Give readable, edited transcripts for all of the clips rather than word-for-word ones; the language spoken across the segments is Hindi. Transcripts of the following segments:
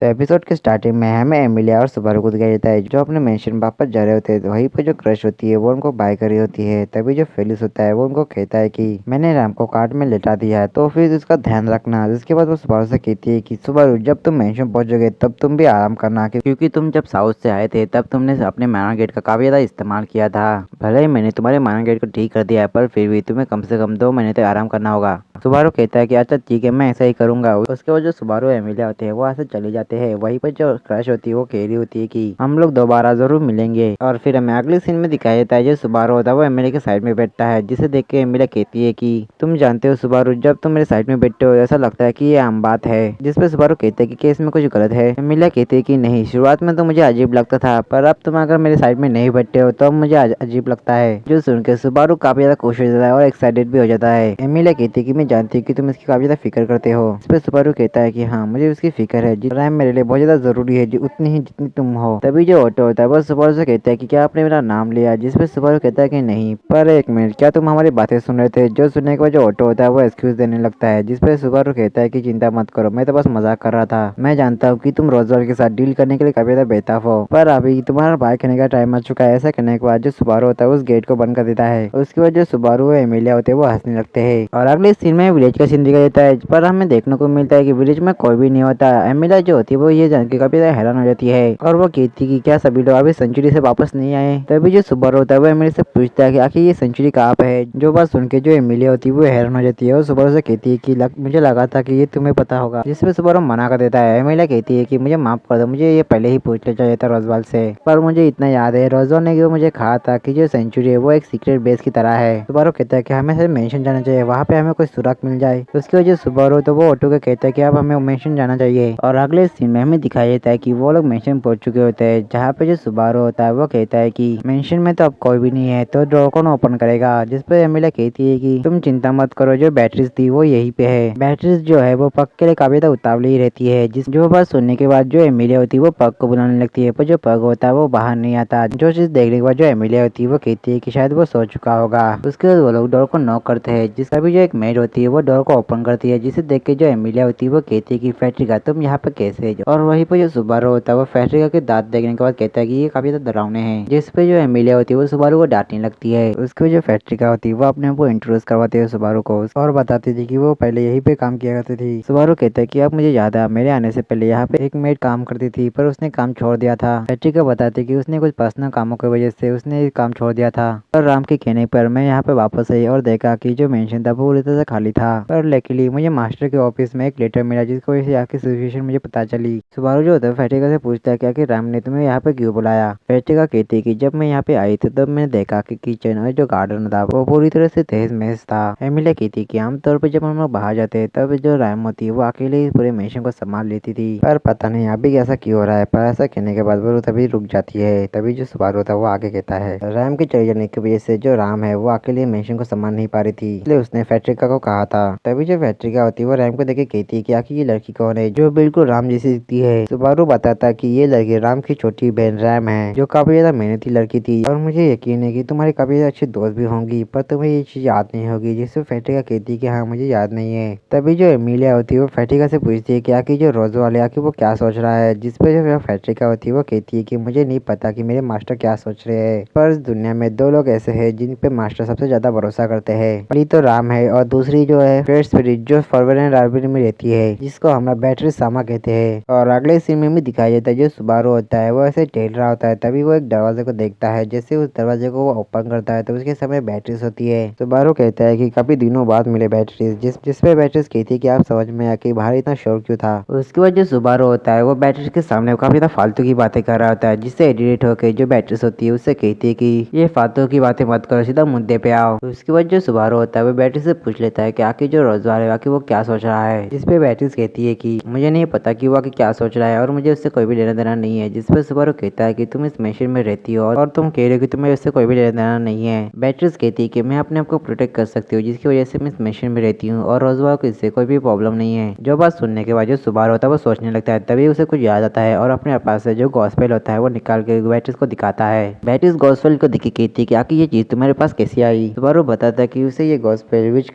तो एपिसोड के स्टार्टिंग में हमें एमिलिया और सुबारू को दिखाई देता है जो अपने मेंशन वापस जा रहे होते हैं। तो वहीं पर जो क्रश होती है वो उनको बाय कर रही होती है। तभी जो फेलिस होता है वो उनको कहता है कि मैंने राम को कार्ड में लेटा दिया है तो फिर उसका ध्यान रखना। जिसके बाद वो सुबारू से कहती है कि सुबारू जब तुम मेंशन पहुंचोगे तब तुम भी आराम करना क्योंकि तुम जब साउथ से आए थे तब तुमने अपने माना गेट का काफी ज्यादा इस्तेमाल किया था। भले ही मैंने तुम्हारे माना गेट को ठीक कर दिया है पर फिर भी तुम्हें कम से कम 2 महीने तक आराम करना होगा। सुबारू कहता है कि अच्छा ठीक है मैं ऐसा ही करूंगा। उसके बाद जो सुबारू एमिलिया होते हैं वो ऐसे चले जाते हैं। वहीं पर जो क्रश होती है वो कह रही होती है कि हम लोग दोबारा जरूर मिलेंगे। और फिर हमें अगले सीन में दिखाया जाता है जो सुबारू होता है वो एमिलिया के साइड में बैठता है। जिसे देख के एमिलिया कहती है कि तुम जानते हो सुबारू जब तुम मेरे साइड में बैठते हो ऐसा लगता है कि ये आम बात है। जिसपे सुबारू कहते हैं कि इसमें कुछ गलत है। एमिलिया कहती है कि नहीं, शुरुआत में तो मुझे अजीब लगता था पर अब तुम अगर मेरे साइड में नहीं बैठते हो तो अब मुझे अजीब लगता है। जो सुन के सुबारू काफी ज्यादा खुश हो जाता है और एक्साइटेड भी हो जाता है। एमिलिया कहती है कि मैं जानती हूँ कि तुम इसकी काफी ज्यादा फिक्र करते हो। इस पे सुबारू कहता है कि हाँ मुझे उसकी फिक्र है। रैम मेरे लिए बहुत ज्यादा जरूरी है उतनी ही जितनी तुम हो। तभी जो ऑटो होता है वो सुबारू से कहता है कि क्या आपने मेरा नाम लिया। जिसपे सुबारू कहता है कि नहीं, पर एक मिनट क्या तुम हमारी बातें सुन रहे थे। जो सुनने के बाद जो ऑटो होता है वो एक्सक्यूज देने लगता है। जिसपे सुबारू कहता है कि चिंता मत करो, मैं तो बस मजाक कर रहा था। मैं जानता हूँ कि तुम रोजवाल के साथ डील करने के लिए काफी ज्यादा बेताब हो पर अभी तुम्हारा बाय करने का टाइम आ चुका है। ऐसा करने के बाद जो सुबारू होता है उस गेट को बंद कर देता है। उसके बाद जो सुबारू और एमिलिया होते हैं वो हंसने लगते हैं। और अगले सीन में विलेज का सीन दिखाई देता है पर हमें देखने को मिलता है कि विलेज में कोई भी नहीं होता। एमिलिया जो होती है वो ये जान के काफी ज्यादा हैरान हो जाती है और वो कहती है कि क्या सभी लोग अभी सेंचुरी से वापस नहीं आए। तभी जो सुबारू होता है वो एमिलिया से पूछता है कि आखिर ये सेंचुरी कहाँ पे है। जो बात सुन के जो एमिलिया होती है वो हैरान हो जाती है और सुबारू से कहती है कि मुझे लगा था कि ये तुम्हें पता होगा। जिसपे सुबारू मना कर देता है। एमिलिया कहती है कि मुझे माफ कर दो, मुझे ये पहले ही पूछ लेना चाहिए था रोजवाल से। पर मुझे इतना याद है रोजवाल ने मुझे कहा था कि जो सेंचुरी है वो एक सीक्रेट बेस की तरह है। सुबारू कहता है कि हमें सिर्फ मेंशन जाना चाहिए, वहाँ पे हमें कोई सुराग मिल जाए। उसकी वजह सुबारू तो वो ऑटो को कहता है कि अब हमें मेंशन जाना चाहिए। और अगले सीन में हमें दिखाया जाता है कि वो लोग मेंशन पहुंच चुके होते हैं जहाँ पे जो सुबारू होता है वो कहता है कि मेंशन में तो अब कोई भी नहीं है तो डोर कौन ओपन करेगा। जिसपे एमिलिया कहती है कि तुम चिंता मत करो, जो बैटरीज थी वो यहीं पे है। बैटरीज जो है वो पग के लिए काफी ज्यादा उतावली ही रहती है। जो बात सुनने के बाद जो एमिलिया होती है वो पग को बुलाने लगती है पर जो पग होता है वो बाहर नहीं आता। जो चीज देखने के बाद जो एमिलिया होती है वो कहती है कि शायद वो सो चुका होगा। उसके बाद वो लोग डोर को नॉक करते हैं। जिसका भी जो एक मेड होती है वो डोर को ओपन करती है। जिसे देख के जो एमिलिया होती है वो कहती है कि फैट्रिका तुम यहाँ पे कैसे। और वहीं पर जो सुबारू होता है वो फैट्रिका के दांत देखने के बाद कहता है कि ये काफी ज्यादा डरावने हैं। जिसपे जो एमिलिया होती है वो सुबारू को डांटने लगती है। उसके जो फैट्रिका होती है वो अपने आप को इंट्रोड्यूस करवाती है सुबारू को और बताती थी कि वो पहले यहीं पे काम किया करती थी। सुबारू कहता है कि अब मुझे याद है मेरे आने से पहले यहाँ पे एक मेड काम करती थी पर उसने काम छोड़ दिया था। फैट्रिका बताती कि उसने कुछ पर्सनल कामों की वजह से उसने काम छोड़ दिया था। पर राम के कहने पर मैं यहाँ पे वापस आई और देखा कि जो मेंशन था वो पूरी तरह से खाली था। पर लकीली मुझे मास्टर के ऑफिस में एक लेटर मिला जिसकी वजह से यहाँ की सिचुएशन मुझे पता चली। सुबारू जो होता है फैट्रिका से पूछता है क्या कि राम ने तुम्हें यहाँ पे क्यों बुलाया। फैट्रिका कहती है कि जब मैं यहाँ पे आई थी तब मैंने देखा कि किचन और जो गार्डन था वो पूरी तरह से तहस महस था। एमिलिया कहती है कि आमतौर पर जब हम लोग बाहर जाते हैं तब जो रैम होती है वो अकेले इस पूरे मिशन को संभाल लेती थी पर पता नहीं अभी ऐसा क्यों हो रहा है। पर ऐसा कहने के बाद वो तभी रुक जाती है। तभी जो सुबारू होता है वो आगे कहता है रैम के चले जाने की वजह से जो राम है वो अकेले मिशन को संभाल नहीं पा रही थी, इसलिए उसने फैट्रिका को कहा था। तभी जो फैट्रिका होती है वो रैम को देखे कहती है कि आखिर ये लड़की कौन है जो बिल्कुल राम जैसी दिखती है। सुबारू बताता कि ये लड़की राम की छोटी बहन रैम है जो काफी ज्यादा मेहनती लड़की थी और मुझे यकीन है कि तुम्हारी काफी ज्यादा अच्छी दोस्त भी होंगी पर तुम्हें ये चीज याद नहीं होगी। जिससे फैट्रिका कहती है कि हाँ मुझे याद नहीं है। तभी जो एमिलिया होती है वो फैट्रिका से पूछती है कि आखिर जो रोजवाल है आखिर वो क्या सोच रहा है। जिसपे जो फैट्रिका होती है वो कहती है कि मुझे नहीं पता कि मेरे मास्टर क्या सोच रहे हैं पर इस दुनिया में 2 लोग ऐसे हैं जिन पे मास्टर सबसे ज्यादा भरोसा करते हैं। पहली तो राम है और दूसरी जो है फ्रेड स्पिरिट जो फॉरवर्ड एंड आर्बिट में रहती है जिसको हम बैटरी सामा कहते हैं। और अगले सीन में भी दिखाया जाता है जो सुबारू होता है वो ऐसे टहल रहा होता है तभी वो एक दरवाजे को देखता है। जैसे उस दरवाजे को वो ओपन करता है तो उसके समय बैटरीज होती है। सुबारू कहता है कि काफी दिनों बाद मिले बैटरीज। जिसपे बैटरीज कहती है कि आप समझ में आया कि बाहर इतना शोर क्यों था। उसके बाद जो सुबारू होता है वो बैटरीज के सामने काफी ज्यादा फालतू की बातें कर रहा होता है जिससे इरिटेट होकर जो बैटरीज होती है उससे कहती है कि ये फालतू की बातें मत करो, सीधा मुद्दे पे आओ। उसके बाद जो सुबारू होता है वो बैटरी से पूछ लेता है कि आखिर जो रोजवाल है आखिर वो क्या सोच रहा है। जिसपे बैटरीज कहती है कि मुझे नहीं पता कि वो आखिर क्या सोच रहा है और मुझे उससे कोई भी लेना देना नहीं है। जिसपे सुबारू कहता है कि तुम इस मिशन में रहती हो और तुम कह रहे हो कि तुम्हें उससे कोई भी लेना देना नहीं है। बैटरीज कहती है कि मैं अपने आप को प्रोटेक्ट कर सकती हूँ जिसकी वजह से मैं इस मिशन में रहती हूँ और रोजवाल को इससे कोई भी प्रॉब्लम नहीं है। जो बात सुनने के बाद जो सुबारू होता है वो सोचने लगता है तभी उसे कुछ याद आता है और अपने पास से जो गॉस्पेल होता है वो निकाल के बैटरीज को दिखाता है। बैटरीज गॉस्पेल को दिखी कहती है कि आखिर ये चीज तुम्हारे पास कैसे आई। सुबारू बताता है कि उसे ये गॉस्पेल विच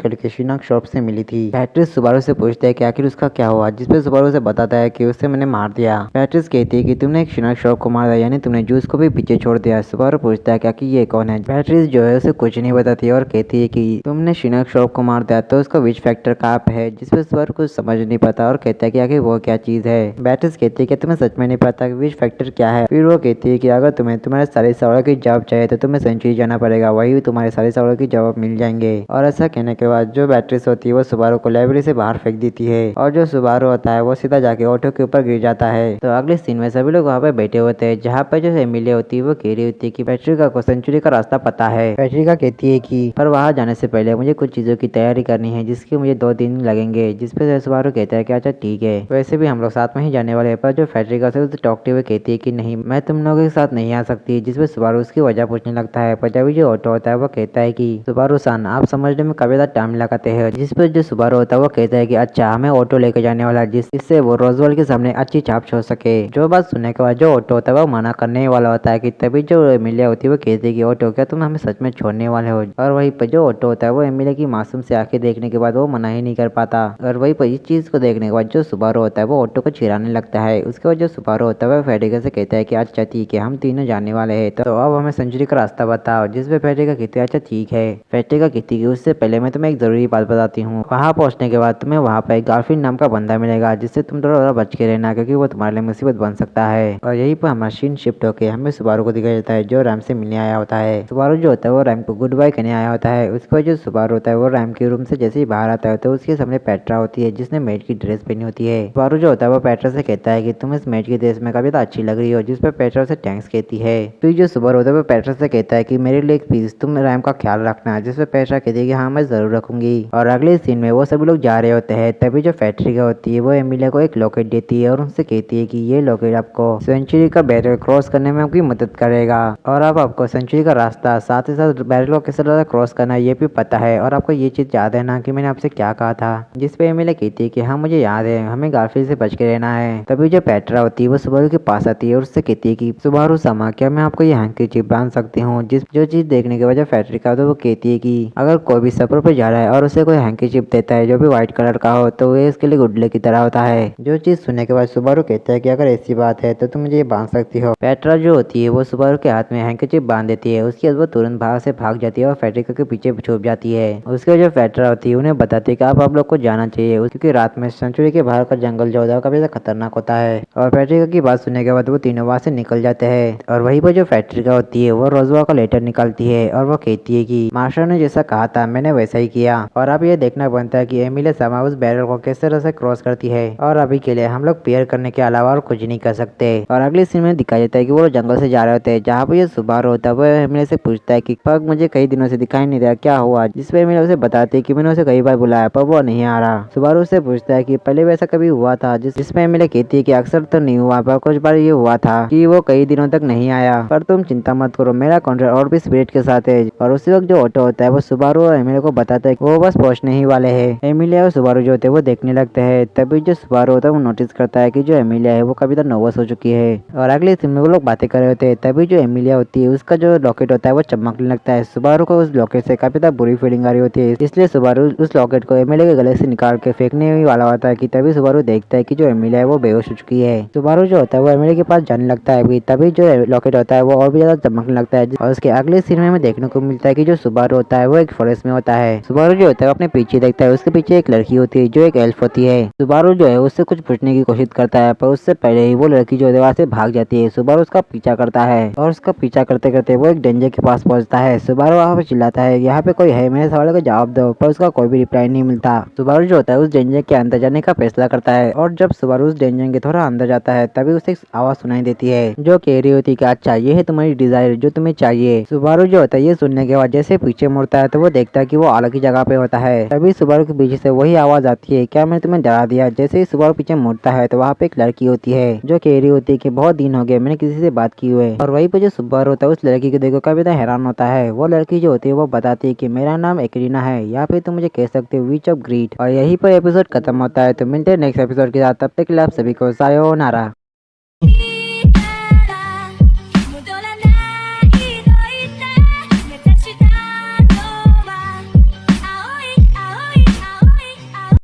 शिनाक शॉप से मिली थी। पैट्रिस सुबारू से पूछता है कि आखिर उसका क्या हुआ, जिसपे सुबारू से बताता है कि उसे मैंने मार दिया। पैट्रिस कहती है कि तुमने एक शिनाक शॉप को मार दिया, यानी तुमने जूस को भी पीछे छोड़ दिया। सुबारू पूछता है कि आखिर ये कौन है। पैट्रिस जो है उसे कुछ नहीं बताती और कहती है कि तुमने शिनाक शॉप को मार दिया तो उसका विच फैक्टर कहाँ पे है, जिसपे सुबारू कुछ समझ नहीं पाता और कहता है कि आखिर वो क्या चीज है। पैट्रिस कहती है कि तुम्हें सच में नहीं पता कि विच फैक्टर क्या है। फिर वो कहती है कि अगर तुम्हें तुम्हारे सारे सवालों की जवाब चाहिए तो तुम्हें सेंचुरी जाना पड़ेगा, वही तुम्हारे सारे सवालों की जवाब मिल जाएंगे। और ऐसा कहने के बाद जो पैट्रिस होती है वो सुबारू को लाइब्रेरी से बाहर फेंक देती है और जो सुबारू होता है वो सीधा जाके ऑटो के ऊपर गिर जाता है। तो अगले सीन में सभी लोग वहाँ पे बैठे होते हैं, जहाँ पे जो एमिली होती है वो कह रही होती है कि पैट्रिका को सेंचुरी का रास्ता पता है। पैट्रिका कहती है कि पर वहाँ जाने से पहले मुझे कुछ चीजों की तैयारी करनी है जिसकी मुझे 2 दिन लगेंगे। जिसपे सुबारू कहता है कि अच्छा ठीक है, वैसे भी हम लोग साथ में ही जाने वाले हैं। पर जो पैट्रिका से उसे टॉकते हुए कहती है कि नहीं, मैं तुम लोगों के साथ नहीं आ सकती। जिसपे सुबारू उसकी वजह पूछने लगता है, पर जब जो ऑटो होता है वो कहता है कि सुबारू सान, आप समझने में काफी ज्यादा टाइम लगाते हैं। जिसपे जो सुबारू होता है वो कहता है कि अच्छा, हमें ऑटो लेके जाने वाला है जिससे वो रोजवेल के सामने अच्छी छाप छोड़ सके। जो बात सुनने के बाद जो ऑटो होता है वो मना करने वाला होता है कि तभी जो एमिलिया होती है वो कहती है कि ऑटो, क्या तुम हमें सच में छोड़ने वाले हो। और वहीं पर जो ऑटो होता है वो एमिलिया की मासूम से आंखें देखने के बाद वो मना ही नहीं कर पाता। और वहीं पर इस चीज को देखने के बाद जो सुबारू होता है वो ऑटो को चिढ़ाने लगता है। उसके बाद जो सुबारू होता है वो फेडेगा से कहता है कि अच्छा ठीक है, हम तीनों जाने वाले हैं, तो अब हमें सेंचुरी का रास्ता बताओ। जिसपे फेडेगा कहती है अच्छा ठीक है। फेडेगा कहती है उससे पहले मैं तुम्हें एक जरूरी बात बताती हूँ, वहाँ पहुँचने के बाद तुम्हें वहाँ पर गार्फिन नाम का बंदा मिलेगा, जिससे तुम थोड़ा बच के रहना, क्योंकि वो तुम्हारे लिए मुसीबत बन सकता है। और यहीं पर हमारा सीन शिफ्ट होकर हमें सुबारू को दिखाया जाता है जो रैम से मिलने आया होता है। सुबारू जो होता है वो रैम को गुड बाय कहने आया होता है। उसके बाद जो सुबारू होता है वो रैम के रूम से जैसे ही बाहर आता है तो उसके सामने पेट्रा होती है जिसने मेड की ड्रेस पहनी होती है। सुबारू जो होता है वो पेट्रा से कहता है कि तुम इस मेड की ड्रेस में काफी अच्छी लग रही हो, जिसपे पेट्रा से थैंक्स कहती है। फिर जो सुबारू होता है वो पेट्रा से कहता है कि मेरे लिए एक प्लीज तुम रैम का ख्याल रखना, जिसपे पेट्रा कहती है कि हाँ मैं जरूर रखूंगी। और अगले सीन में वो सभी लोग जा रहे होते हैं, तभी जो फैक्ट्री होती है वो एमिलिया को एक लॉकेट देती है और उनसे कहती है कि ये लॉकेट आपको सेंचुरी का बैरियर क्रॉस करने में आपकी मदद करेगा और अब आपको सेंचुरी का रास्ता साथ ही साथ बैरियर को किस तरह क्रॉस करना है ये भी पता है। और आपको ये चीज याद है ना कि मैंने आपसे क्या कहा था। जिसपे एमिलिया कहती है कि हाँ मुझे याद है, हमें गार्फिल्ड से बच के रहना है। तभी जो पेट्रा होती है वो सुबारू के पास आती है और उससे कहती है कि सुबारू सामा, क्या मैं आपको ये हैंकीचिप बांध सकती हूँ। जो चीज देखने के बाद फैक्ट्री का तो वो कहती है कि अगर कोई भी सफर पर जा रहा है और उसे कोई हैंकीचिप देता है जो भी व्हाइट कलर का हो तो वो इसके लिए गुडले की तरह होता है। जो चीज सुनने के बाद सुबारू कहता है कि अगर ऐसी बात है तो तुम मुझे ये बांध सकती हो। पेट्रा जो होती है वो सुबारू के हाथ में हैंकीचिप बांध देती है। उसके बाद वो तुरंत बाहर से भाग जाती है और फेडरिका के पीछे छुप जाती है। उसके जो पेट्रा होती है उन्हें बताती है कि आप लोग को जाना चाहिए, क्योंकि रात में सेंचुरी के बाहर का जंगल जो होता है काफी खतरनाक होता है। और फेडरिका की बात सुनने के बाद वो तीनों वहां से निकल जाते हैं। और वहीं पर जो फेडरिका होती है वो रोजवा का लेटर निकालती है और वो कहती है कि मास्टर ने जैसा कहा था मैंने वैसा ही किया। और अब ये देखना बनता है कि एमिलिया सामा उस बैरियर को किस तरह से क्रॉस करती है। और अभी के लिए हम लोग पेयर करने के अलावा और कुछ नहीं कर सकते। और अगले सीन में दिखाया जाता है कि वो जंगल से जा रहे होते हैं, जहाँ पे ये सुबारू होता है वो एमिलिया से पूछता है कि पग मुझे कई दिनों से दिखाई नहीं दिया, क्या हुआ। जिसपे एमिलिया उसे बताती है कि मैंने उसे कई बार बुलाया पर वो नहीं आ रहा। सुबारू से पूछता है कि पहले वैसा कभी हुआ था, जिसमें एमिलिया कहती है कि अक्सर तो नहीं हुआ पर कुछ बार ये हुआ था कि वो कई दिनों तक नहीं आया। पर तुम चिंता मत करो, मेरा कॉन्ट्रैक्ट और भी स्पिरिट के साथ है। और उसी वक्त जो ऑटो होता है वो सुबारू और एमिलिया को बताता है कि वो बस पहुंचने ही वाले हैं। एमिलिया और सुबारू जो होते हैं वो देखने लगते हैं। तभी जो सुबारू होता है वो नोटिस करता है कि जो एमिलिया है वो काफी ज्यादा नर्वस हो चुकी है। और अगले सीन में वो लोग बातें कर रहे होते हैं। तभी जो एमिलिया होती है उसका जो लॉकेट होता है वो चमकने लगता है। सुबारू को उस लॉकेट से काफी ज्यादा बुरी फीलिंग आ रही होती है, इसलिए सुबारू उस लॉकेट को एमिलिया के गले से निकाल के फेंकने ही वाला होता है कि तभी सुबारू देखता है कि जो एमिलिया है वो बेहोश हो चुकी है। सुबारू जो होता है वो एमिलिया के पास जाने लगता है। तभी जो लॉकेट होता है वो और भी ज्यादा चमकने लगता है। और उसके अगले सीन में हमें देखने को मिलता है कि जो सुबारू होता है वो एक फॉरेस्ट में होता है। सुबारू जो होता है अपने पीछे देखता है, उसके पीछे एक लड़की होती है जो एक एल्फ होती है। सुबारू जो है उससे कुछ पूछने की कोशिश करता है पर उससे पहले ही वो लड़की जो है वहाँ से भाग जाती है। सुबारू उसका पीछा करता है और उसका पीछा करते करते वो एक डेंजर के पास पहुंचता है। सुबारू वहाँ पे चिल्लाता है यहाँ पे कोई है, मेरे सवाल का जवाब दो, पर उसका कोई भी रिप्लाई नहीं मिलता। सुबारू जो होता है उस डेंजर के अंदर जाने का फैसला करता है और जब सुबारू उस डेंजर के थोड़ा अंदर जाता है तभी उसे एक आवाज सुनाई देती है जो कह रही होती है कि अच्छा ये है तुम्हारी डिजायर जो तुम्हें चाहिए। सुबारू जो होता है ये सुनने के बाद जैसे पीछे मुड़ता है तो वो देखता है कि वो अलग ही जगह पे होता है। तभी सुबारू के पीछे से वही आवाज आती है, क्या मैंने तुम्हें डरा दिया। जैसे ही सुबारू पीछे मुड़ता है तो वहाँ पे एक लड़की होती है जो कह रही होती है कि बहुत दिन हो गए मैंने किसी से बात की हुए। और वहीं पे जो सुबारू होता है उस लड़की को देखो काफी हैरान होता है। वो लड़की जो होती है वो बताती है कि मेरा नाम एकरीना है, यहाँ पे तुम मुझे कह सकते हो विच ऑफ ग्रीड। और यहीं पर एपिसोड खत्म होता है। तो मिलते हैं नेक्स्ट एपिसोड के साथ, तब तक के लिए आप सभी को सायोनारा।